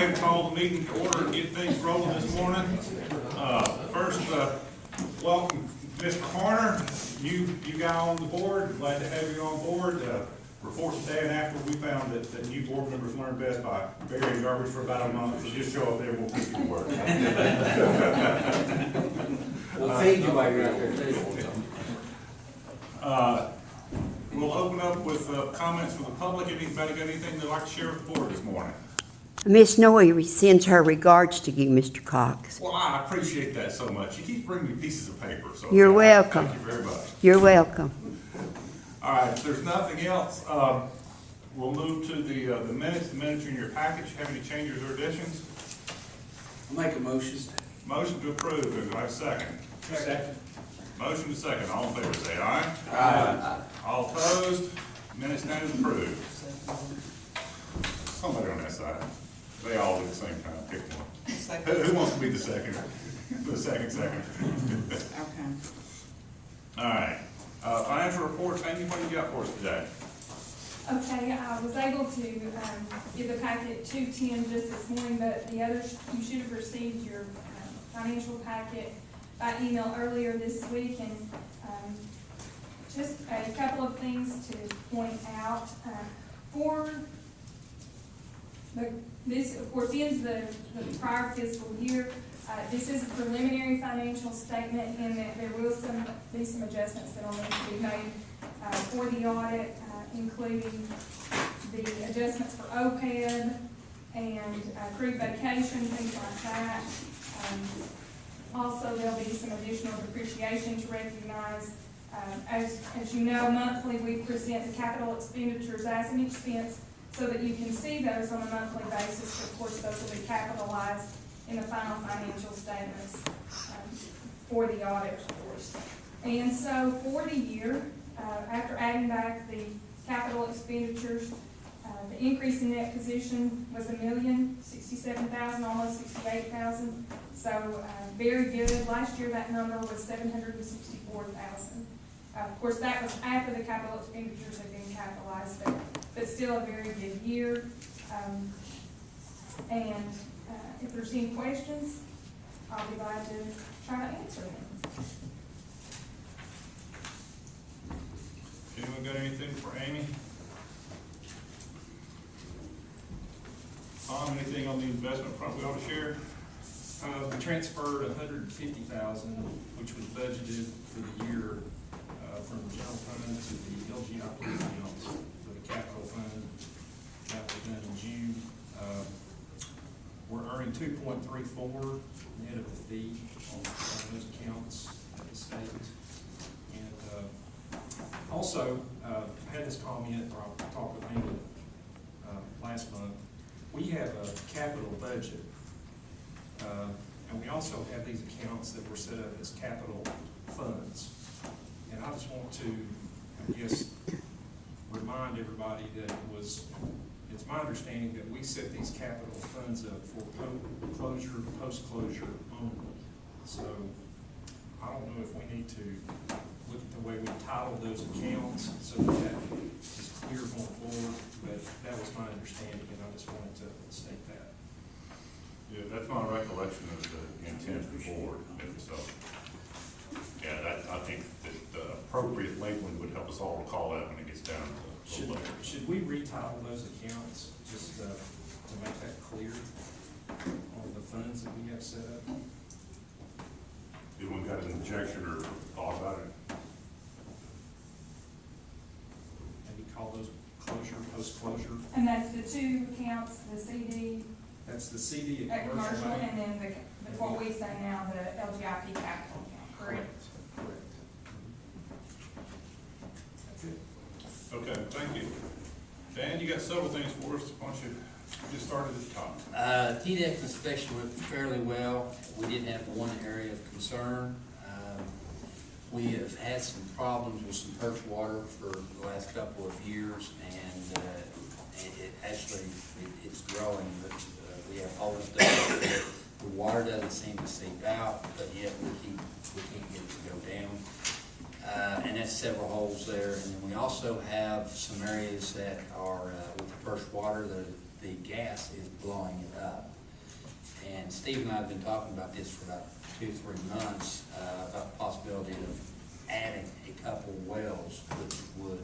ahead and call the meeting to order and get things rolling this morning. First, welcome, Mr. Horner. You got on the board. Glad to have you on board. Before today and after, we found that new board members learn best by burying garbage for about a month. So just show up there and we'll keep you to work. We'll feed you while you're out there too. We'll open up with comments from the public. Anybody got anything they'd like to share with the board this morning? Miss Noe sends her regards to you, Mr. Cox. Well, I appreciate that so much. You keep bringing me pieces of paper. So You're welcome. Thank you very much. You're welcome. All right, if there's nothing else, we'll move to the minutes. The minutes are in your package. Have any changes or additions? I'll make a motion. Motion to approve. Do I have a second? Second. Motion to second. All in favor, say aye. Aye. All opposed? Minutes now is approved. Somebody on that side. They all do the same time. Pick one. Who wants to be the second? The second. Okay. All right. Financial reports. Amy, what do you got for us today? Okay, I was able to give the packet to Tim just this morning, but the others, you should have received your financial packet by email earlier this week, and just a couple of things to point out. This, of course, ends the prior fiscal year. This is a preliminary financial statement in that there will be some adjustments that will need to be made for the audit, including the adjustments for OPEB and accrued vacation, things like that. Also, there'll be some additional depreciation to recognize. As you know, monthly we present the capital expenditures as an expense so that you can see those on a monthly basis. Of course, those will be capitalized in the final financial statements for the audit, of course. And so for the year, after adding back the capital expenditures, the increase in net position was $1,067,000, almost $68,000. So very good. Last year that number was $764,000. Of course, that was after the capital expenditures had been capitalized, but still a very good year. And if there's any questions, I'll be glad to try to answer them. Anyone got anything for Amy? Anything on the investment front we ought to share? We transferred $150,000, which was budgeted for the year, from the general fund to the LGIP accounts for the capital fund. That was done in June. We're earning 2.34 net of the fee on those accounts at the state. And also, I had this comment, or I talked with Amy last month. We have a capital budget, and we also have these accounts that were set up as capital funds. And I just want to, I guess, remind everybody that it's my understanding that we set these capital funds up for closure, post-closure only. So I don't know if we need to look at the way we title those accounts so that is clear going forward, but that was my understanding, and I just wanted to state that. Yeah, that's my recollection of the intent of the board. So, yeah, I think that the appropriate labeling would help us all recall that when it gets down to the later. Should we retitle those accounts just to make that clear on the funds that we have set up? Anyone got an objection or thought about it? Maybe call those closure, post-closure? And that's the two accounts, the CD That's the CD at at commercial, commercial bank? and then what we say now, the LGIP capital account, correct? Correct. That's it. Okay, thank you. Dan, you got several things for us. Why don't you get started at the top? TDEC inspection went fairly well. We didn't have one area of concern. We have had some problems with some perch water for the last couple of years, and it's growing, but we have holes dug. The water doesn't seem to seep out, but yet we can't get it to go down. And that's several holes there. And then we also have some areas that are with the perch water, the gas is blowing it up. And Steve and I have been talking about this for about 2-3 months, about the possibility of adding a couple wells, which would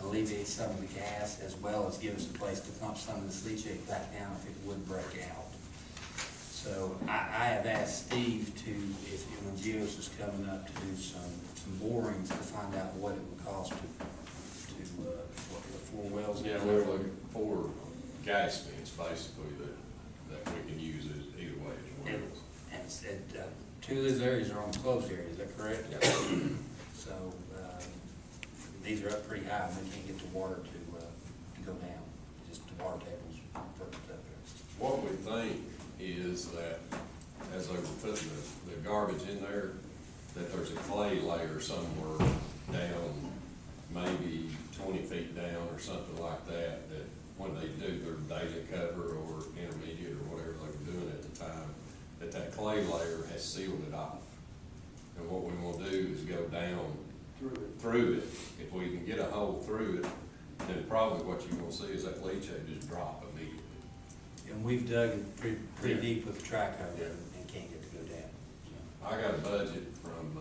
alleviate some of the gas, as well as give us a place to pump some of this leachate back down if it would break out. So I have asked Steve to, if when Geos is coming up, to do some borings to find out what it would cost to what the 4 wells. Yeah, we're looking for gas vents, basically, that we can use it either way as well. And said, 2 of those areas are on the closed area, is that correct? Yeah. So, these are up pretty high, and we can't get the water to go down, just the water table's perfect up there. What we think is that as they were putting the garbage in there, that there's a clay layer somewhere down, maybe 20 feet down or something like that, that when they do their daily cover or intermediate or whatever they were doing at the time, that clay layer has sealed it off. And what we want to do is go down through it. If we can get a hole through it, then probably what you're gonna see is that leachate just drop immediately. And we've dug pretty Yeah. deep with the track over Yeah. and can't get to go down. I got a budget from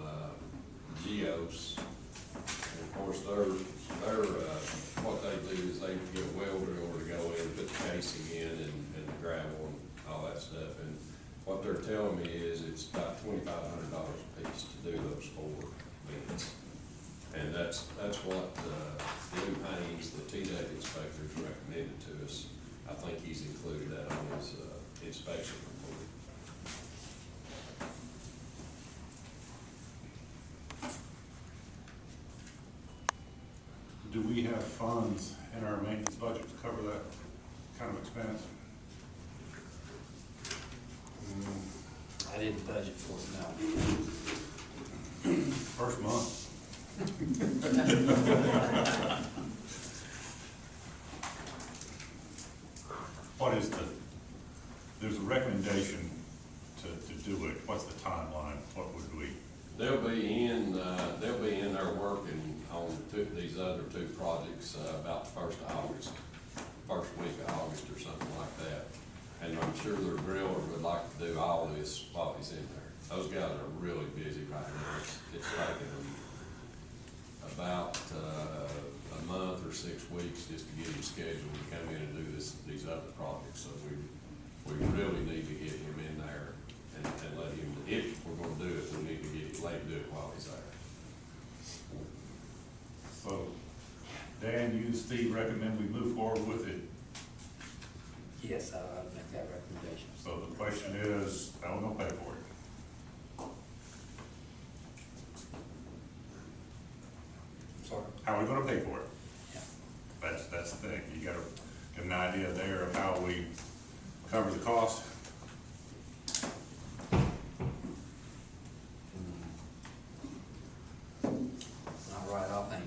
Geos, and of course, what they do is they get a welder in order to go in, put the casing in and the gravel and all that stuff, and what they're telling me is it's about $2,500 a piece to do those 4 vents. And that's what Lou Haynes, the TDEC inspector, has recommended to us. I think he's included that on his inspection report. Do we have funds in our maintenance budget to cover that kind of expense? I didn't budget for it, no. First month. What is there's a recommendation to do it, what's the timeline, what would we? They'll be in there working on these other 2 projects, about the first week of August or something like that. And I'm sure their driller would like to do all this while he's in there. Those guys are really busy right now. It's taking them about a month or 6 weeks just to get him scheduled to come in and do these other projects. So we really need to get him in there and let him, if we're gonna do it, we need to let him do it while he's there. So, Dan, you and Steve recommend we move forward with it. Yes, I would make that recommendation. So the question is, how are we gonna pay for it? Sorry? How are we gonna pay for it? Yeah. That's the thing, you gotta get an idea there of how we cover the cost. Not right offhand.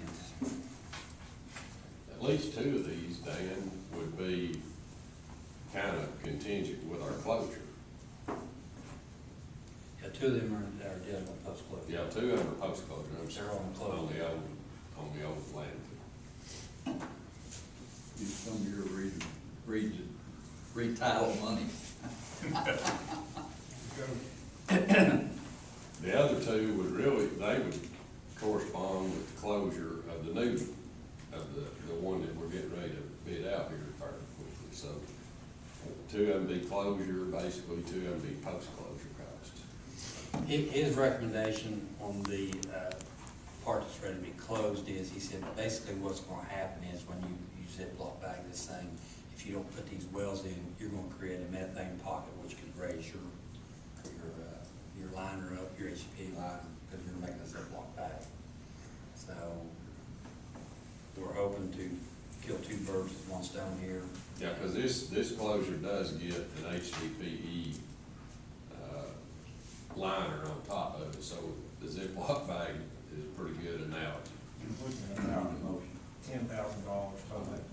At least 2 of these, Dan, would be kind of contingent with our closure. Yeah, 2 of them are dealing with post-closure. Yeah, 2 of them are post-closure. They're on the closure. On the old landfill. Use some of your retitle money. The other 2 would they would correspond with the closure of the new, of the one that we're getting ready to bid out here fairly quickly. So 2 of them be closure, basically 2 of them be post-closure costs. His recommendation on the part that's ready to be closed is, he said, basically what's gonna happen is when you Ziploc bag this thing, if you don't put these wells in, you're gonna create a methane pocket, which could raise your liner up, your HCP liner, because you're making a Ziploc bag. So, we're hoping to kill 2 birds with 1 stone here. Yeah, because this closure does get an HDPE liner on top of it, so the Ziploc bag is a pretty good analogy. $10,000 total.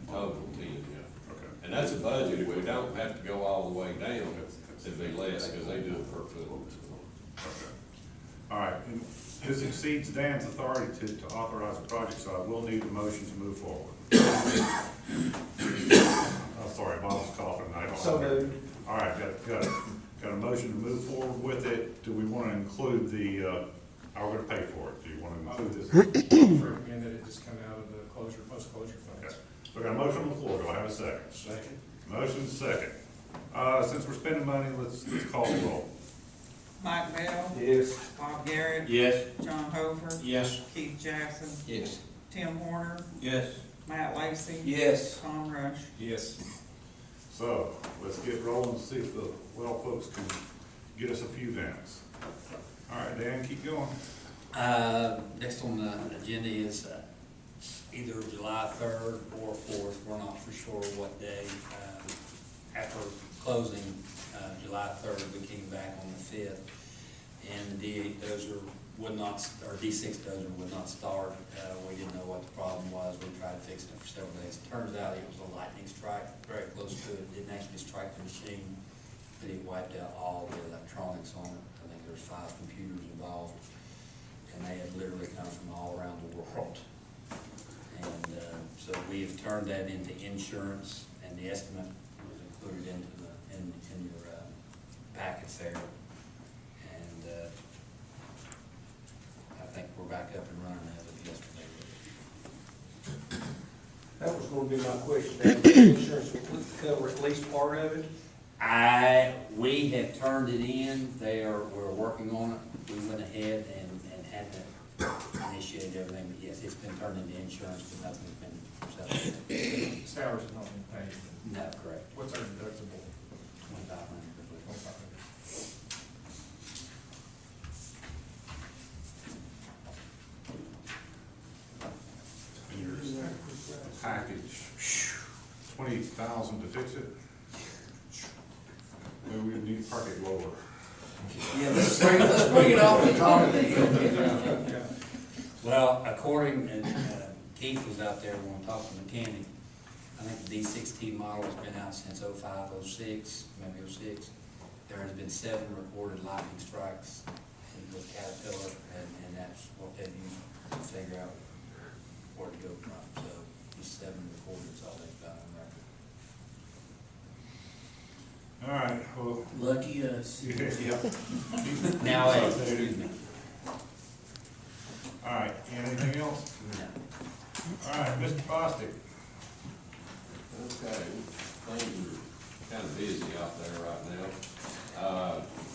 Total 10, yeah. Okay. And that's a budget, we don't have to go all the way down, it'd be less, because they do it per foot. Okay. All right, and this exceeds Dan's authority to authorize the project, so I will need a motion to move forward. Oh, sorry, Bob's coughing. I don't. So moved. All right, got a motion motion to move forward with it. Do we want to include the, are we gonna pay for it? Do you want to include this? Recommend that it just come out of the post-closure Okay. funds. So we got a motion on the floor. Do I have a second? Second. Motion second. Since we're spending money, let's call the roll. Mike Bell, Yes. Bob Garrett, Yes. John Hofer, Yes. Keith Jackson, Yes. Tim Horner, Yes. Matt Lacy. Yes. Tom Rush. Yes. So, let's get rolling and see if the well folks can get us a few vents. All right, Dan, keep going. Next on the agenda is either July 3rd or 4th, we're not for sure what day. After closing July 3rd, we came back on the 5th, and the D8 dozer would not, or D6 dozer would not start. We didn't know what the problem was. We tried fixing it for several days. Turns out it was a lightning strike, very close to it. Didn't actually strike the machine, but it wiped out all the electronics on it. I think there's 5 computers involved, and they had literally come from all around the world. And so we have turned that into insurance, and the estimate was included into in your packets there. And I think we're back up and running as of yesterday. That was gonna be my question, the insurance would cover at least part of it? We have turned it in, we're working on it. We went ahead and had to initiate everything, but yes, it's been turned into insurance, but nothing's been settled. Salaries have not been paid. No, correct. What's our deductible? 2,500. 25. In your package, 20,000 to fix it. Maybe we need to park it lower. Yeah, let's bring it off the top of the hill. Well, according, and Keith was out there when we talked to the mechanic, I think the D16 model has been out since 05, 06, maybe 06. There has been 7 recorded lightning strikes with Caterpillar, and that's what they've used to figure out where to go from. So these 7 recorded is all they've got on record. All right, well. Lucky us. Yeah. Now, excuse me. All right, anything else? No. All right, Mr. Bostic. Okay, things are kind of busy out there right now.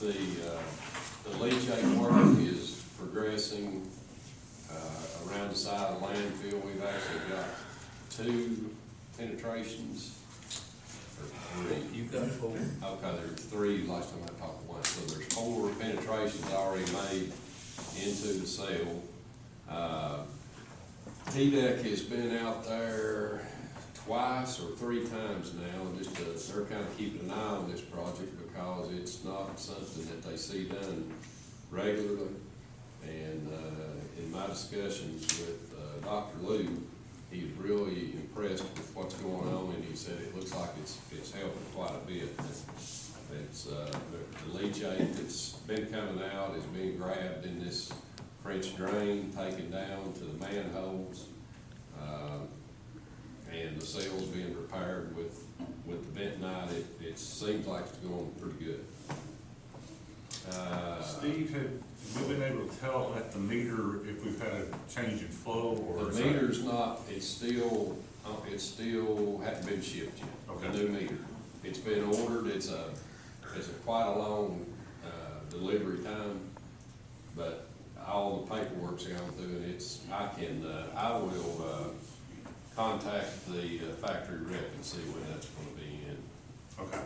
The leachate work is progressing, around the side of the landfill. We've actually got 2 penetrations, or 3. You've got 4. Okay, there's 3, last time I talked to one, so there's 4 penetrations already made into the cell. TDEC has been out there twice or 3 times now, and just, they're kind of keeping an eye on this project because it's not something that they see done regularly. And, in my discussions with, Dr. Lou, he was really impressed with what's going on, and he said it looks like it's helping quite a bit. It's, the leachate that's been coming out is being grabbed in this French drain, taken down to the manholes, and the cell's being repaired with the bentonite. It seems like it's going pretty good. Steve, have we been able to tell at the meter if we've had a change in flow or? The meter's not, it still hasn't been shipped yet. Okay. The new meter. It's been ordered, it's quite a long, delivery time, but all the paperwork's gone through, and I will, contact the factory rep and see when that's gonna be in. Okay.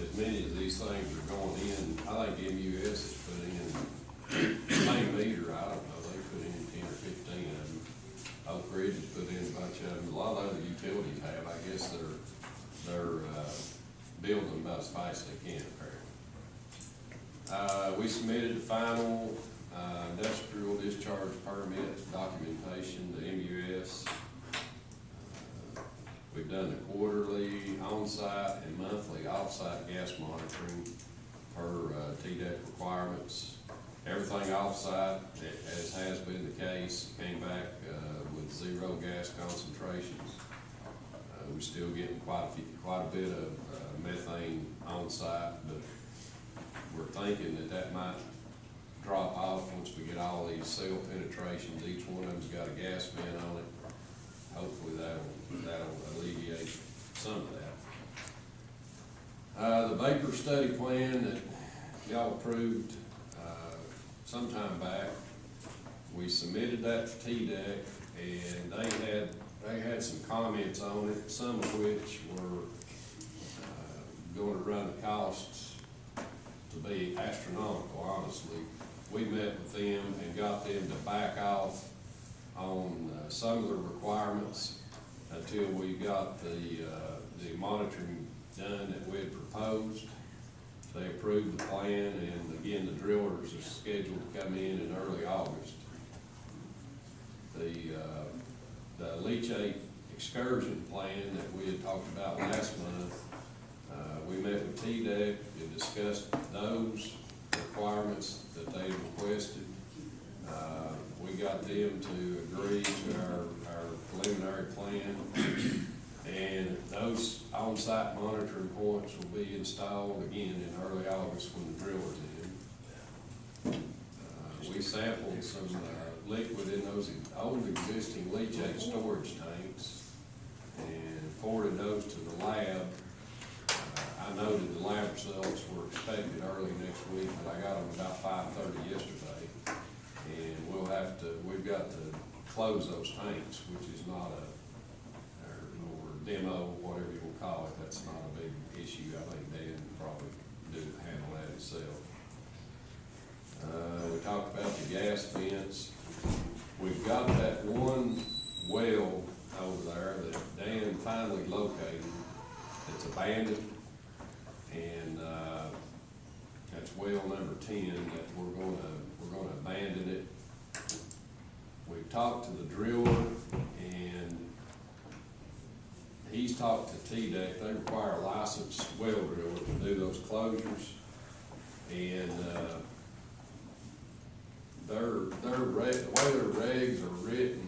As many of these things are going in, I think MUS has put in, the same meter, I don't know, they put in 10 or 15 of them. Oak Ridge has put in a bunch of them, a lot of other utilities have, I guess they're building them about as fast as they can apparently. We submitted the final, industrial discharge permit documentation to MUS. We've done the quarterly on-site and monthly off-site gas monitoring per TDEC requirements. Everything off-site, as has been the case, came back with 0 operations. We're still getting quite a bit of methane on site, but we're thinking that might drop off once we get all these cell penetrations. Each one of them's got a gas vent on it. Hopefully that'll alleviate some of that. The vapor study plan that y'all approved sometime back, we submitted that to TDEC, and they had some comments on it, some of which were going to run the costs to be astronomical, honestly. We met with them and got them to back off on some of the requirements until we got the monitoring done that we had proposed. They approved the plan, and again, the drillers are scheduled to come in early August. The leachate excursion plan that we had talked about last month, we met with TDEC and discussed those requirements that they requested. We got them to agree to our preliminary plan, and those on-site monitoring points will be installed again in early August when the drillers in. We sampled some liquid in those old existing leachate storage tanks and forwarded those to the lab. I noted the lab results were expected early next week, but I got them about 5:30 yesterday. And we've got to close those tanks, which is not or demo, whatever you will call it. That's not a big issue. I think Dan would probably handle that himself. We talked about the gas vents. We've got that one well over there that Dan finally located. It's abandoned, and that's well number 10 that we're going to abandon it. We've talked to the driller, and he's talked to TDEC. They require a licensed well driller to do those closures, and the way their regs are written,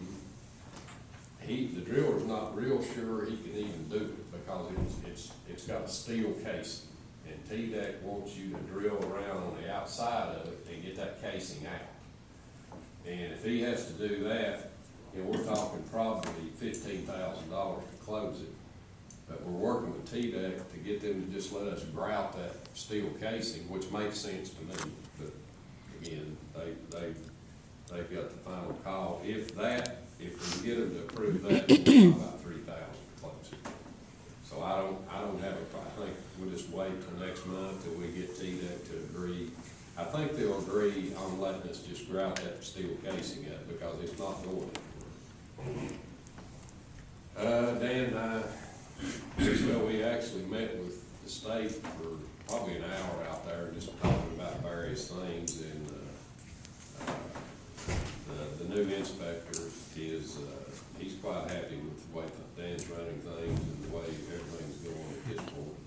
the driller's not real sure he can even do it because it's got a steel casing, and TDEC wants you to drill around on the outside of it and get that casing out. And if he has to do that, we're talking probably $15,000 to close it. But we're working with TDEC to get them to just let us grout that steel casing, which makes sense to me. But again, they've got the final call. If we can get them to approve that, we'll about $3,000 to close it. So I don't have I think we'll just wait till next month till we get TDEC to agree. I think they'll agree on letting us just grout that steel casing up because it's not going anywhere. Dan and I, we actually met with the state for probably an hour out there just talking about various things, and the new inspector he's quite happy with the way Dan's running things and the way everything's going at this point.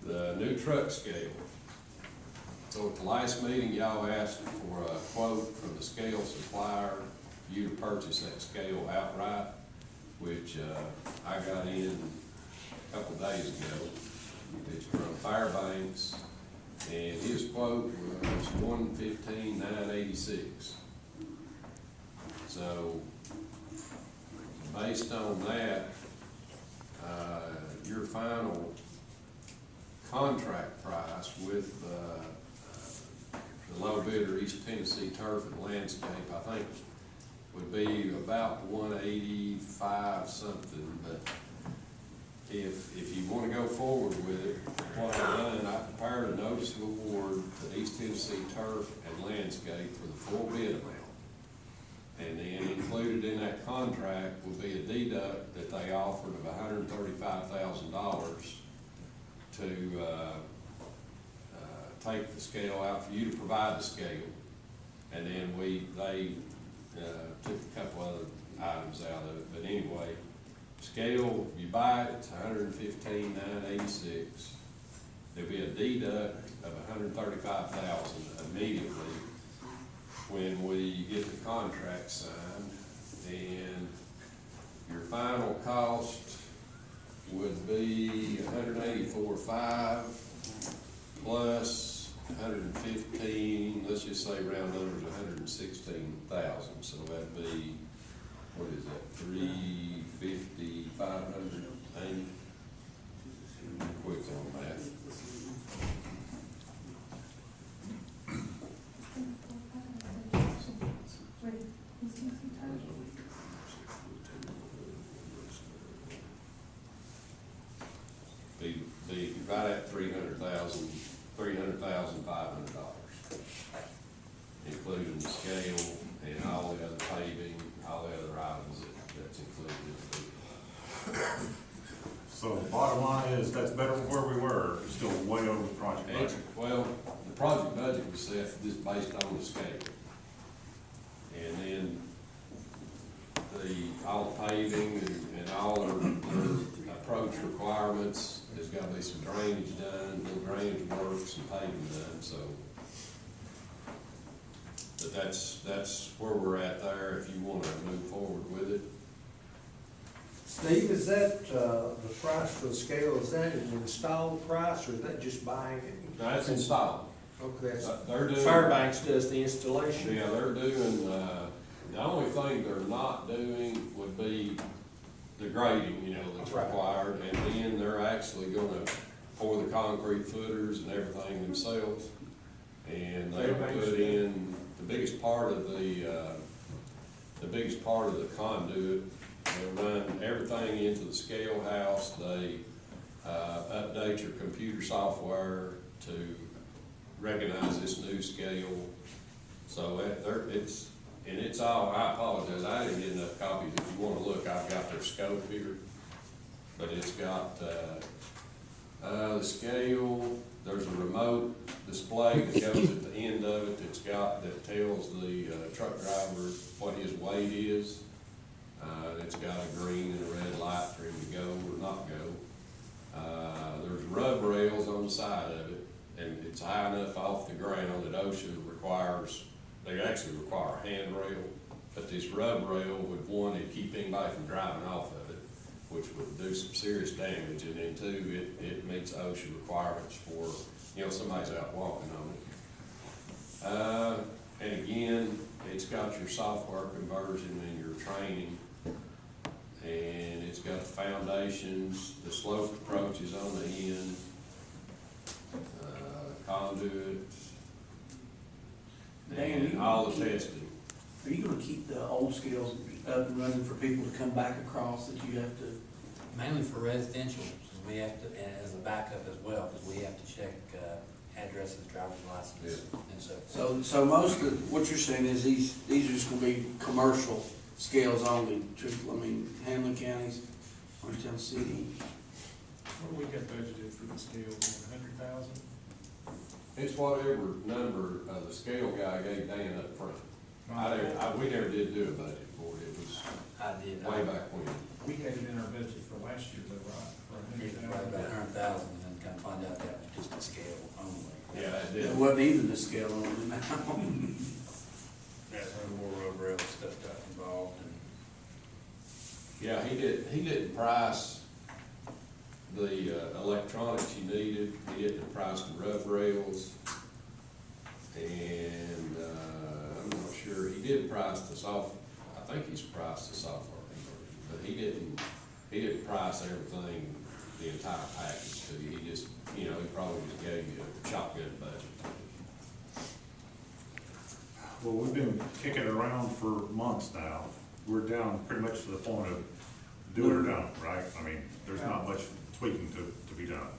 The new truck scale. So at the last meeting, y'all asked for a quote from the scale supplier for you to purchase that scale outright, which I got in a couple days ago. It's from Fairbanks, and his quote was $115,986. So based on that, your final contract price with the low bidder, East Tennessee Turf and Landscape, I think would be about $185 something. But if you want to go forward with it, what I've done, I prepared a notice of award to East Tennessee Turf and Landscape for the full bid amount. And then included in that contract will be a deduct that they offered of $135,000 to take the scale out for you to provide the scale. And then they took a couple other items out of it. But anyway, scale, you buy it, it's $115,986. There'll be a deduct of $135,000 immediately when we get the contract signed, and your final cost would be $184,500 plus 115, let's just say round numbers, 116,000. So that'd be, what is that, 350, 500, Amy? Quick on math. Be right at $300,500, including the scale and all the other paving, all the other items that's included in the bid. So the bottom line is, that's better than where we were, still way over the project budget. Well, the project budget was set just based on the scale. And then all the paving and all their approach requirements, there's gotta be some drainage done, little drainage work, some paving done, so. But that's where we're at there, if you wanna move forward with it. Steve, is that, the price for the scale, is that an installed price, or is that just buying it? That's installed. Okay, that's, They're doing. Fairbanks does the installation. Yeah, they're doing, the only thing they're not doing would be the grading, you know, that's Right. required, and then they're actually gonna pour the concrete footers and everything themselves. And they'll put in the biggest part of the conduit. They'll run everything into the scale house. They, update your computer software to recognize this new scale. So it's all, I apologize, I didn't get enough copies. If you wanna look, I've got their scope here. But it's got, the scale, there's a remote display that goes at the end of it that tells the, truck driver what his weight is. It's got a green and a red light for him to go or not go. There's rub rails on the side of it, and it's high enough off the ground that OSHA requires, they actually require a handrail, but this rub rail would, one, it'd keep anybody from driving off of it, which would do some serious damage, and then two, it meets OSHA requirements for, you know, somebody's out walking on it. And again, it's got your software conversion and your training, and it's got the foundations, the sloped approaches on the end, conduits, and all the testing. Are you gonna keep the old scales up and running for people to come back across that you have to? Mainly for residential, because we have to, and as a backup as well, because we have to check, addresses, driver's license, and so. So most of, what you're saying is these are just gonna be commercial scales only, truthfully, I mean, Hamlin counties, Orangetown City. What do we got budgeted for the scale, 100,000? It's whatever number, the scale guy gave Dan up front. We never did do a budget for it, it was I did. way back when. We had it in our budget for last year, though, right? For Right about 100,000. 100,000, and then kind of find out that was just a scale only. Yeah, it It did. wasn't even the scale on it now. That's when more rubber rail stuff got involved, and Yeah, he didn't price the electronics you needed, he didn't price the rub rails, and I'm not sure, he did price the I think he's priced the software conversion, but he didn't price everything, the entire package to you, he just, you know, he probably just gave you a shotgun budget. Well, we've been kicking it around for months now. We're down pretty much to the point of do it or don't, right? I mean, there's not much tweaking to be done.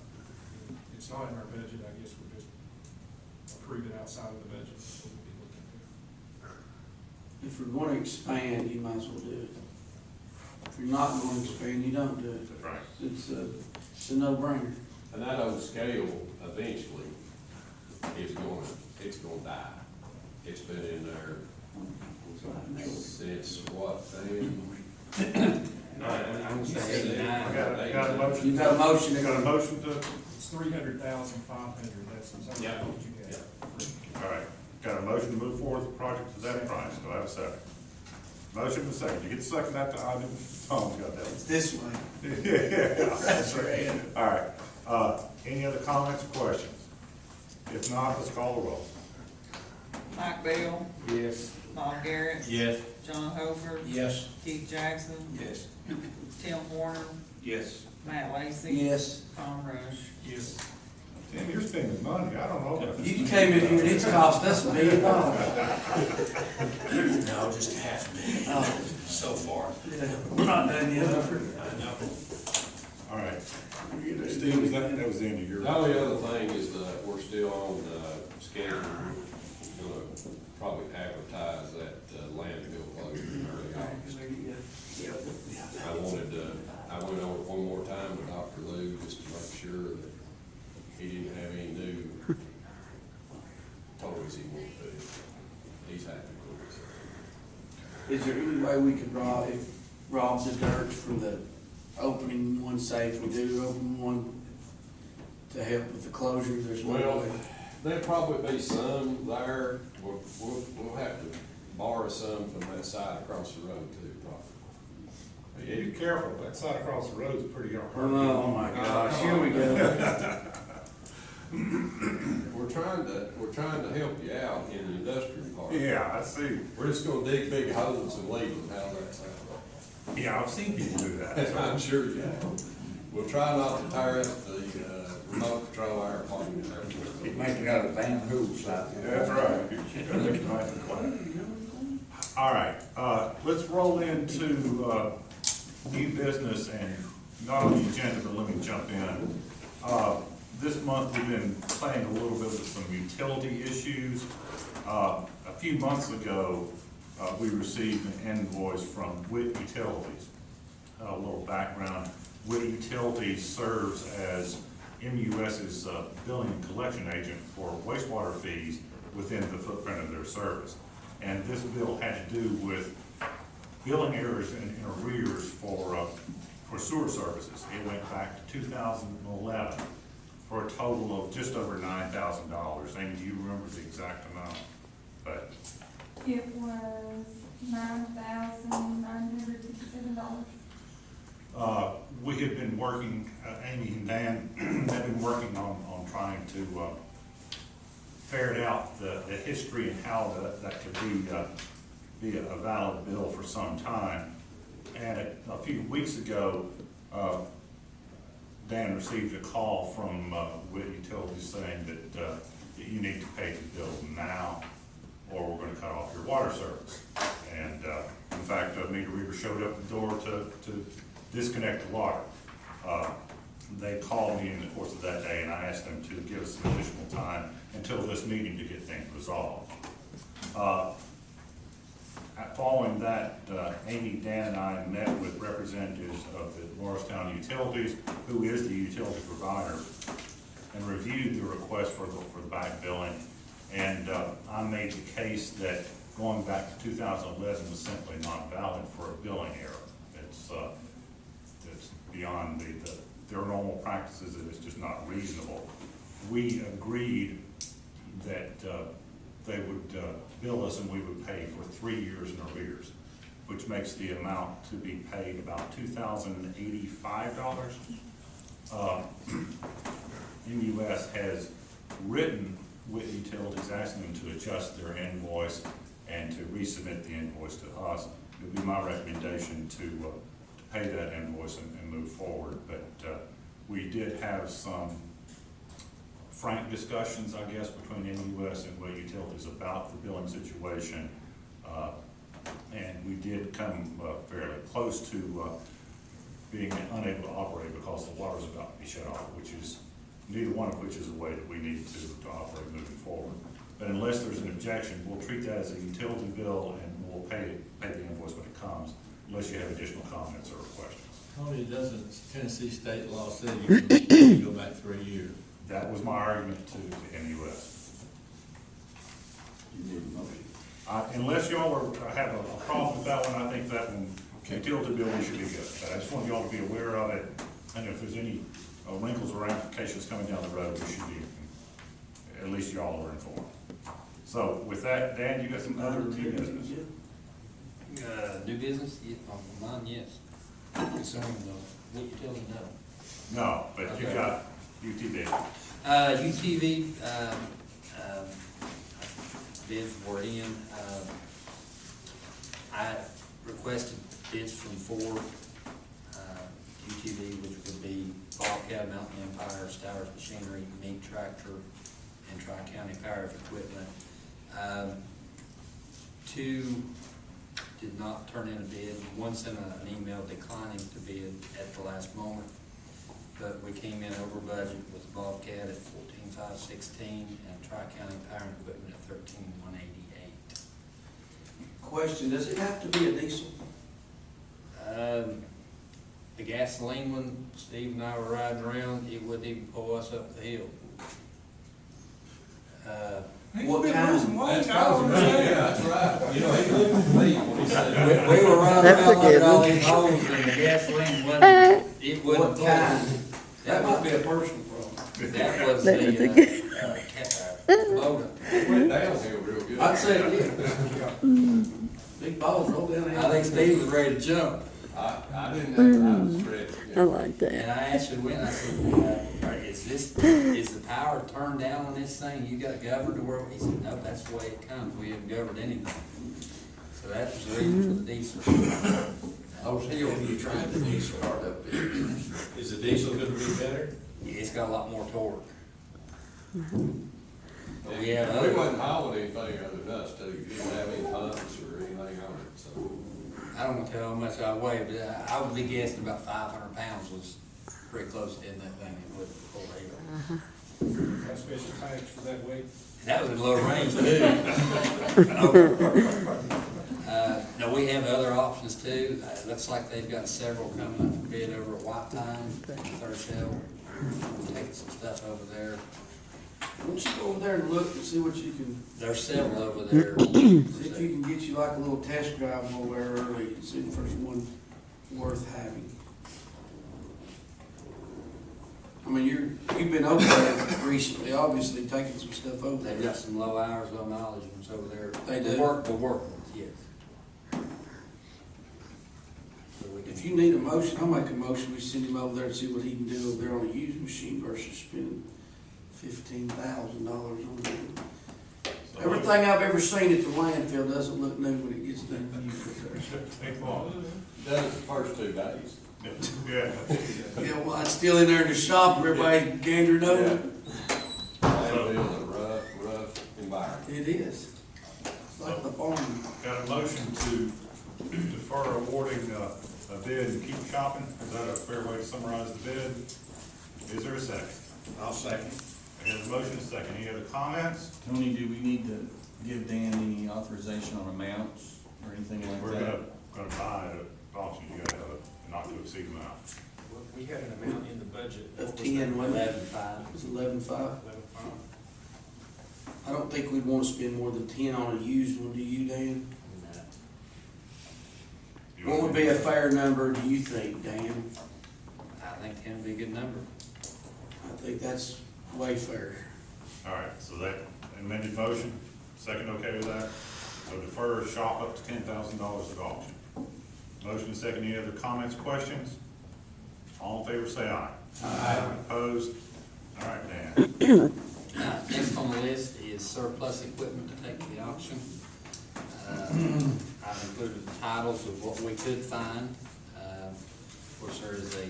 It's not in our budget, I guess we'll just approve it outside of the budget, so we'll be looking at. If you're gonna expand, you might as well do it. If you're not gonna expand, you don't do it. That's right. It's a no-brainer. And that old scale eventually it's gonna die. It's been in there since what, Dan? All right, I'm saying got a motion? You got a motion. Got a motion to, It's 300,500, that's exactly Yeah. what you got. all right, got a motion to move forward with the project to that price. Do I have a second? Motion and second. You get the second that time, Tom's got that. This way. Yeah, that's right. All right, any other comments or questions? If not, let's call the roll. Mike Bell, Yes. Bob Garrett, Yes. John Hofer, Yes. Keith Jackson, Yes. Tim Warner, Yes. Matt Lacy. Yes. Tom Rush. Yes. Tim, you're spending money, I don't know about this. You came in here and it's cost us $1 million. No, just $500,000 Oh, so far. yeah. We're not done yet. I know. All right, Steve, that was the end of your. The only other thing is that we're still on, schedule, gonna probably advertise that, landfill closure in early August. I went over it one more time with Dr. Lou, just to make sure that he didn't have any new toys he wanted to do. He's happy with it. Is there any way we could rob the dirt from the opening one, say if we do open one to help with the closure, there's no Well, way? there'll probably be some there, we'll have to borrow some from that side across the road too, probably. Yeah, be careful, that side across the road is pretty hard. Oh my gosh, here we go. We're trying to help you out in the industrial part. Yeah, I see. We're just gonna dig big holes and leave them, how that sound? Yeah, I've seen people do that. I'm sure you have. We'll try not to tear up the, remote control airplane. Making out of bamboo out there. That's right. All right, let's roll into, new business and not on the agenda, but let me jump in. This month, we've been playing a little bit with some utility issues. A few months ago, we received an invoice from WIT Utilities. A little background, WIT Utilities serves as MUS's billing and collection agent for wastewater fees within the footprint of their service. And this bill had to do with billing errors and arrears for sewer services. It went back to 2011 for a total of just over $9,000. Amy, do you remember the exact amount? But It was $9,957. we have been working, Amy and Dan have been working on trying to ferret out the history and how that could be a valid bill for some time. And a few weeks ago, Dan received a call from WIT Utilities saying that you need to pay the bill now, or we're going to cut off your water service. And in fact, a meter reader showed up at the door to disconnect the water. They called me in the course of that day, and I asked them to give us some additional time until this meeting to get things resolved. Following that, Amy, Dan, and I met with representatives of the Morristown Utilities, who is the utility provider, and reviewed the request for the back billing. And I made the case that going back to 2011 was simply not valid for a billing error. It's beyond their normal practices, and it's just not reasonable. We agreed that they would bill us and we would pay for 3 years in arrears, which makes the amount to be paid about $2,085. MUS has written with utilities asking them to adjust their invoice and to resubmit the invoice to us. It would be my recommendation to pay that invoice and move forward. But we did have some frank discussions, I guess, between MUS and WIT Utilities about the billing situation. And we did come fairly close to being unable to operate because the water's about to be shut off, which is, neither one of which is a way that we need to operate moving forward. But unless there's an objection, we'll treat that as a utility bill and we'll pay the invoice when it comes, unless you have additional comments or questions. Tony, doesn't Tennessee state law say you can go back 3 years? That was my argument to MUS. You need a motion. Unless y'all have a problem with that one, I think that one, utility bill, we should be good. But I just want y'all to be aware of it, and if there's any wrinkles or ramifications coming down the road, we should be, at least y'all are informed. So with that, Dan, you got some other new business? New business, mine, yes. Concerning the utility, no. No, but you Okay. got UTV. UTV, bids were in. I requested bids from four UTV, which would be Bobcat, Mountain Empire, Stowers Machinery, Meat Tractor, and Tri-County Power Equipment. Two did not turn in a bid. One sent an email declining to bid at the last moment. But we came in over budget with Bobcat at $14,516 and Tri-County Power Equipment at $13,188. Question, does it have to be a diesel? The gasoline one, Steve and I were riding around, it wouldn't even pull us up the hill. What kind? That's right. You know, he looked at me when he said. We were riding That's around looking at all forgiven. these holes and the gasoline wasn't, it What wouldn't pull. kind? That That might was, be a personal problem. that was That was a the, motor. It went downhill real good. I'd say it did. Big balls roll down there. I think Steve was ready to jump. I didn't have time to stretch. I like that. And I actually went, I said, is the power turned down on this thing? You got governed to where, he said, no, that's the way it comes, we haven't governed anything. So that was the reason for the diesel. I was here when you tried the diesel part up there. Is the diesel gonna be better? Yeah, it's got a lot more torque. But we have We other, wasn't hauling anything other than us too. You didn't have any pumps or anything on it, so. I don't want to tell how much I weigh, but I would be guessing about 500 pounds was pretty close to in that thing with the full hill. Got special tanks for that weight? And that was in low range too. No, we have other options too. It looks like they've got several coming up for bid over at White Pine, third sale. Taking some stuff over there. Why don't you go over there and look and see what you can, There's several over there. see if you can get you like a little test drive over there early and see if there's one worth having. I mean, you've been over there recently, obviously taking some stuff over They've there. got some low hours, low mileage ones over there. They do? The work ones, yes. So we can- If you need a motion, I'll make a motion, we send him over there and see what he can do over there on a used machine versus spending $15,000 on it. Everything I've ever seen at the landfill doesn't look new when it gets done used. Take long. That was the first 2 days. Yeah. Yeah, well, it's still in there in the shop, everybody gandering over it. Landfill is a rough environment. It is. It's like the farm. Got a motion to defer awarding a bid and keep shopping. Is that a fair way to summarize the bid? Is there a second? I'll second. I have a motion, a second. Any other comments? Tony, do we need to give Dan any authorization on amounts or anything like We're that? gonna buy at auction. You gotta have a not to exceed amount. We had an amount in the budget. Of What was 10, that? wasn't it? 11.5. It's 11.5. 11.5. I don't think we'd wanna spend more than 10 on a used one, do you, Dan? No. You What would wanna- be a fair number, do you think, Dan? I think 10 would be a good number. I think that's way fair. All right, so that amended motion, second okay with that? So defer shop up to $10,000 at auction. Motion and second, any other comments, questions? All in favor, say aye. Aye. Opposed? All right, Dan. Next on the list is surplus equipment to take to the auction. I've included the titles of what we could find. Of course, there is a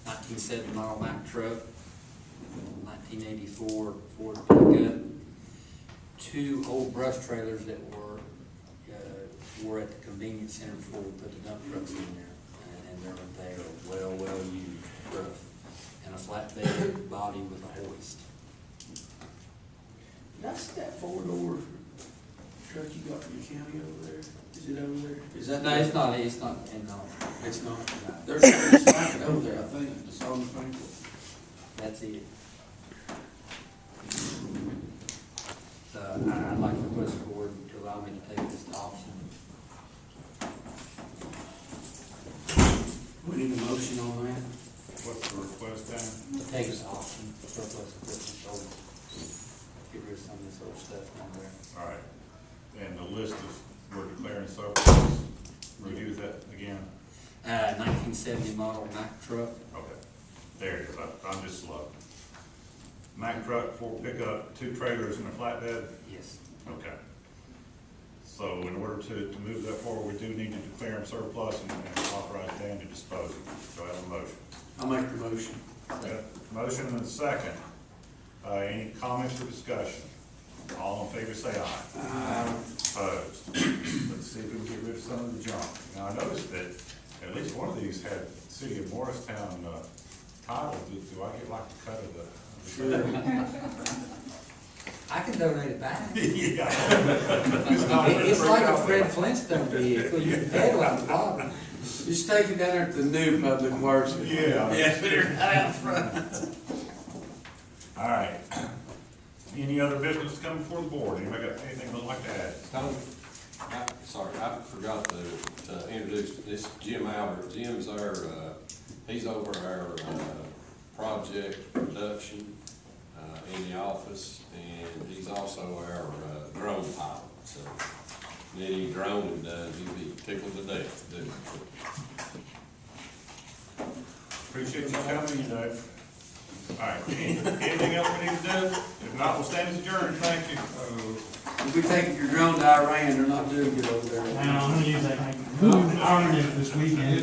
1970 model Mack truck, 1984 Ford pickup, 2 old brush trailers that were at the convenience center before we put the dump trucks in there. And they are well used, rough, and a flatbed body with a hoist. That's that 4-door truck you got from the county over there? Is it over there? Is that? No, it's not, it's not, and no, it's not, no. There's something over there, I think, it's on the paper. That's it. So I'd like to request the board to allow me to take this to auction. We need a motion on that. What's the request, Dan? To take this to auction, surplus equipment, so get rid of some of this old stuff down there. All right, and the list is we're declaring surplus. Review that again. 1970 model Mack truck. Okay, there it is, I'm just slow. Mack truck, 4 pickup, 2 trailers and a flatbed? Yes. Okay. So in order to move that forward, we do need to declare them surplus and authorize Dan to dispose of them. Do I have a motion? I'll make the motion. Got a motion and a second. Any comments or discussion? All in favor say aye. Aye. Opposed? Let's see if we can get rid of some of the junk. Now, I noticed that at least one of these had City of Morristown title. Do I get like a cut of the? I can donate it back. Yeah. It's like a Fred Flintstone vehicle, you can pedal out the bottom. Just take it down there to the new public works. Yeah. Yeah, put it right out front. All right. Any other business coming before the board? Anybody got anything they'd like to add? Sorry, I forgot to introduce this Jim Albert. Jim's our, he's over our, project production, in the office, and he's also our, drone pilot, so any drone does, he'd be tickled to death to do it. Appreciate you coming, you know. All right, anything else we need to do? If not, we'll stand as adjourned, thank you. If we take your drone to Iran, they're not doing good over there. I'm gonna use that. I earned it this weekend.